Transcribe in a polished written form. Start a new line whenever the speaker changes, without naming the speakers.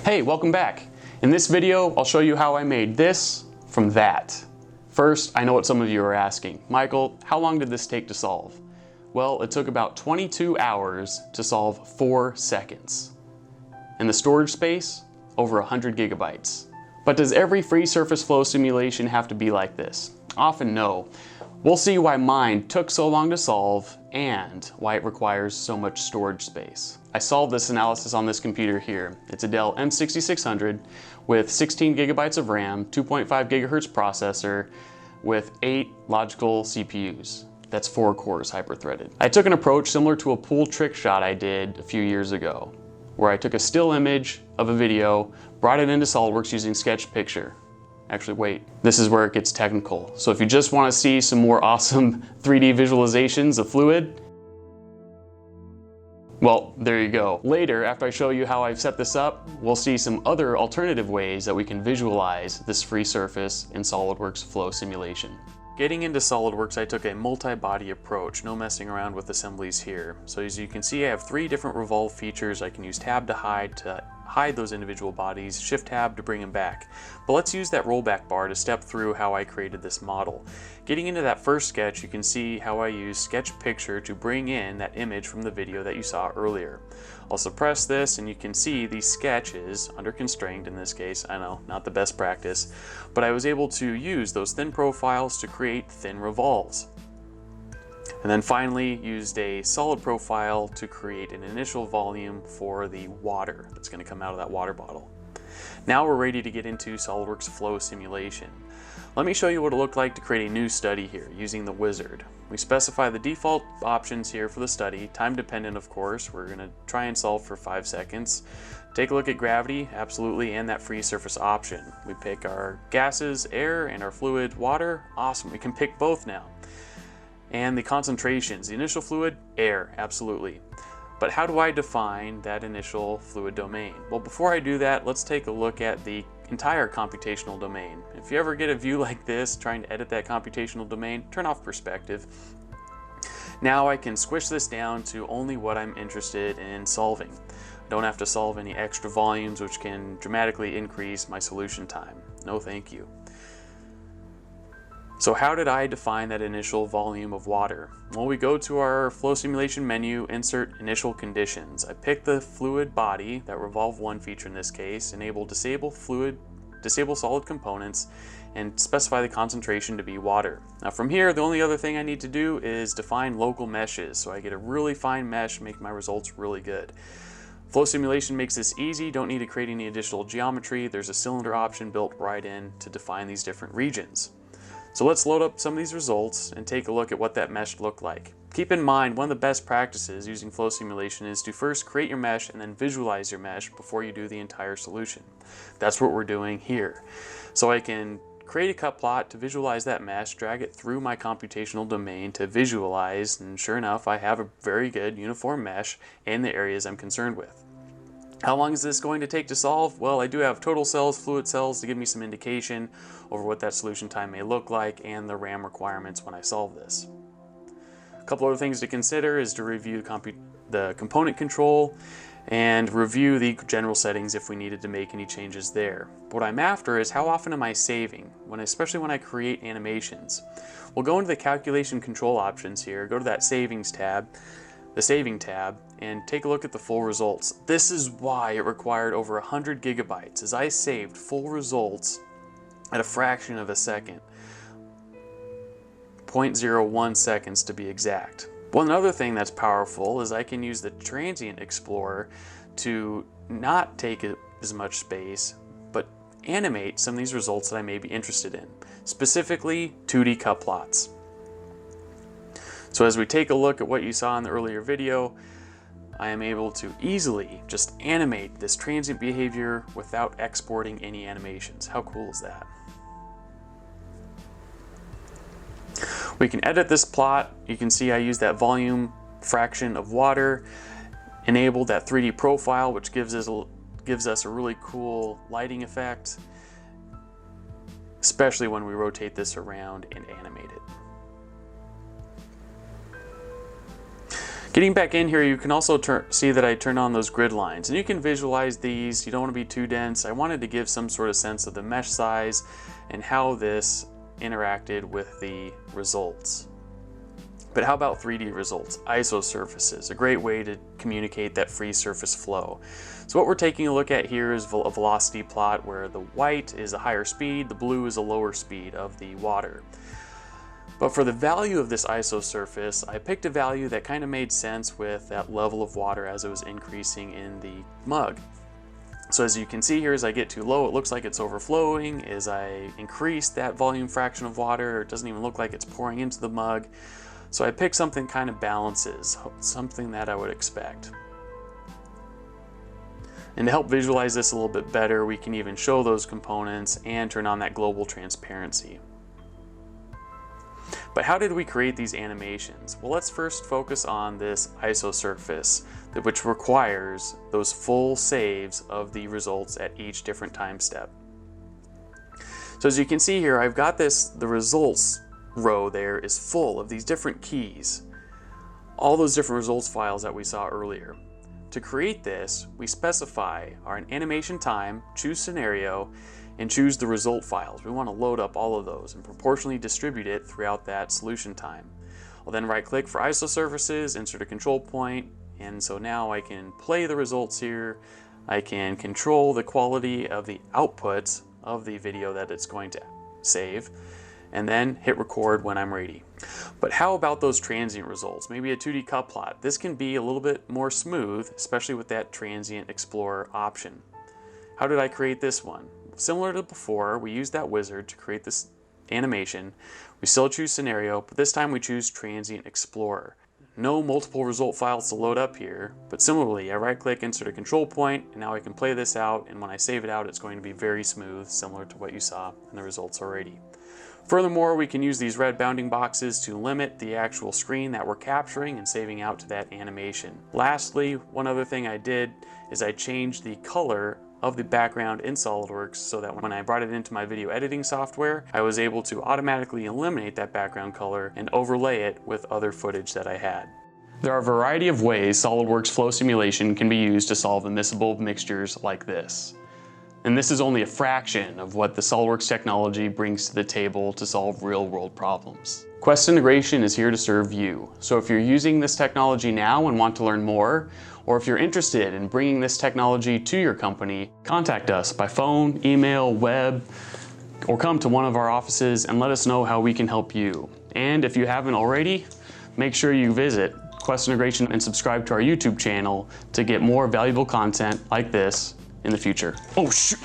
Hey, welcome back. In this video, I'll show you how I made this from that. First, I know what some of you are asking. Michael, how long did this take to solve? Well, it took about 22 hours to solve 4 seconds. And the storage space, over 100 gigabytes. But does every free surface flow simulation have to be like this? Often no. We'll see why mine took so long to solve and why it requires so much storage space. I solved this analysis on this computer here. It's a Dell M6600 with 16 gigabytes of RAM, 2.5 gigahertz processor with 8 logical CPUs. That's 4 cores hyper-threaded. I took an approach similar to a pool trick shot I did a few years ago, where I took a still image of a video, brought it into SOLIDWORKS using Sketch Picture. Actually, wait, this is where it gets technical. So if you just want to see some more awesome 3D visualizations of fluid, well, there you go. Later, after I show you how I've set this up, we'll see some other alternative ways that we can visualize this free surface in SOLIDWORKS Flow Simulation. Getting into SOLIDWORKS, I took a multi-body approach, no messing around with assemblies here. So as you can see, I have 3 different revolve features. I can use tab to hide those individual bodies, shift tab to bring them back. But let's use that rollback bar to step through how I created this model. Getting into that first sketch, you can see how I use Sketch Picture to bring in that image from the video that you saw earlier. I'll suppress this and you can see these sketches, under constraint in this case, I know, not the best practice, but I was able to use those thin profiles to create thin revolves. And then finally used a solid profile to create an initial volume for the water that's going to come out of that water bottle. Now we're ready to get into SOLIDWORKS Flow Simulation. Let me show you what it looked like to create a new study here using the wizard. We specify the default options here for the study, time dependent of course. We're going to try and solve for 5 seconds. Take a look at gravity, absolutely, and that free surface option. We pick our gases, air, and our fluid, water. Awesome, we can pick both now. And the concentrations, the initial fluid, air, absolutely. But how do I define that initial fluid domain? Well, before I do that, let's take a look at the entire computational domain. If you ever get a view like this, trying to edit that computational domain, turn off perspective. Now I can squish this down to only what I'm interested in solving. I don't have to solve any extra volumes, which can dramatically increase my solution time. No thank you. So how did I define that initial volume of water? Well, we go to our flow simulation menu, insert initial conditions. I pick the fluid body, that revolve 1 feature in this case, enable disable solid components, and specify the concentration to be water. Now from here, the only other thing I need to do is define local meshes, so I get a really fine mesh, make my results really good. Flow simulation makes this easy, don't need to create any additional geometry. There's a cylinder option built right in to define these different regions. So let's load up some of these results and take a look at what that mesh looked like. Keep in mind, one of the best practices using flow simulation is to first create your mesh and then visualize your mesh before you do the entire solution. That's what we're doing here. So I can create a cut plot to visualize that mesh, drag it through my computational domain to visualize, and sure enough, I have a very good uniform mesh in the areas I'm concerned with. How long is this going to take to solve? Well, I do have total cells, fluid cells to give me some indication over what that solution time may look like and the RAM requirements when I solve this. A couple other things to consider is to review the component control and review the general settings if we needed to make any changes there. What I'm after is how often am I saving, especially when I create animations. We'll go into the calculation control options here, go to that savings tab, the saving tab, and take a look at the full results. This is why it required over 100 gigabytes, as I saved full results at a fraction of a second. 0.01 seconds to be exact. One other thing that's powerful is I can use the Transient Explorer to not take as much space, but animate some of these results that I may be interested in, specifically 2D cut plots. So as we take a look at what you saw in the earlier video, I am able to easily just animate this transient behavior without exporting any animations. How cool is that? We can edit this plot. You can see I use that volume fraction of water, enabled that 3D profile, which gives us a really cool lighting effect, especially when we rotate this around and animate it. Getting back in here, you can also see that I turned on those grid lines, and you can visualize these. You don't want to be too dense. I wanted to give some sort of sense of the mesh size and how this interacted with the results. But how about 3D results? Isosurfaces, a great way to communicate that free surface flow. So what we're taking a look at here is a velocity plot where the white is a higher speed, the blue is a lower speed of the water. But for the value of this isosurface, I picked a value that kind of made sense with that level of water as it was increasing in the mug. So as you can see here, as I get too low, it looks like it's overflowing. As I increase that volume fraction of water, it doesn't even look like it's pouring into the mug. So I picked something kind of balances, something that I would expect. And to help visualize this a little bit better, we can even show those components and turn on that global transparency. But how did we create these animations? Well, let's first focus on this isosurface, which requires those full saves of the results at each different time step. So as you can see here, I've got the results row there is full of these different keys, all those different results files that we saw earlier. To create this, we specify our animation time, choose scenario, and choose the result files. We want to load up all of those and proportionally distribute it throughout that solution time. I'll then right click for isosurfaces, insert a control point, and so now I can play the results here. I can control the quality of the outputs of the video that it's going to save, and then hit record when I'm ready. But how about those transient results? Maybe a 2D cut plot. This can be a little bit more smooth, especially with that Transient Explorer option. How did I create this one? Similar to before, we used that wizard to create this animation. We still choose scenario, but this time we choose Transient Explorer. No multiple result files to load up here, but similarly, I right click, insert a control point, and now I can play this out, and when I save it out, it's going to be very smooth, similar to what you saw in the results already. Furthermore, we can use these red bounding boxes to limit the actual screen that we're capturing and saving out to that animation. Lastly, one other thing I did is I changed the color of the background in SOLIDWORKS so that when I brought it into my video editing software, I was able to automatically eliminate that background color and overlay it with other footage that I had. There are a variety of ways SOLIDWORKS Flow Simulation can be used to solve immiscible mixtures like this. And this is only a fraction of what the SOLIDWORKS technology brings to the table to solve real-world problems. Quest Integration is here to serve you. So if you're using this technology now and want to learn more, or if you're interested in bringing this technology to your company, contact us by phone, email, web, or come to one of our offices and let us know how we can help you. And if you haven't already, make sure you visit Quest Integration and subscribe to our YouTube channel to get more valuable content like this in the future. Oh shoot!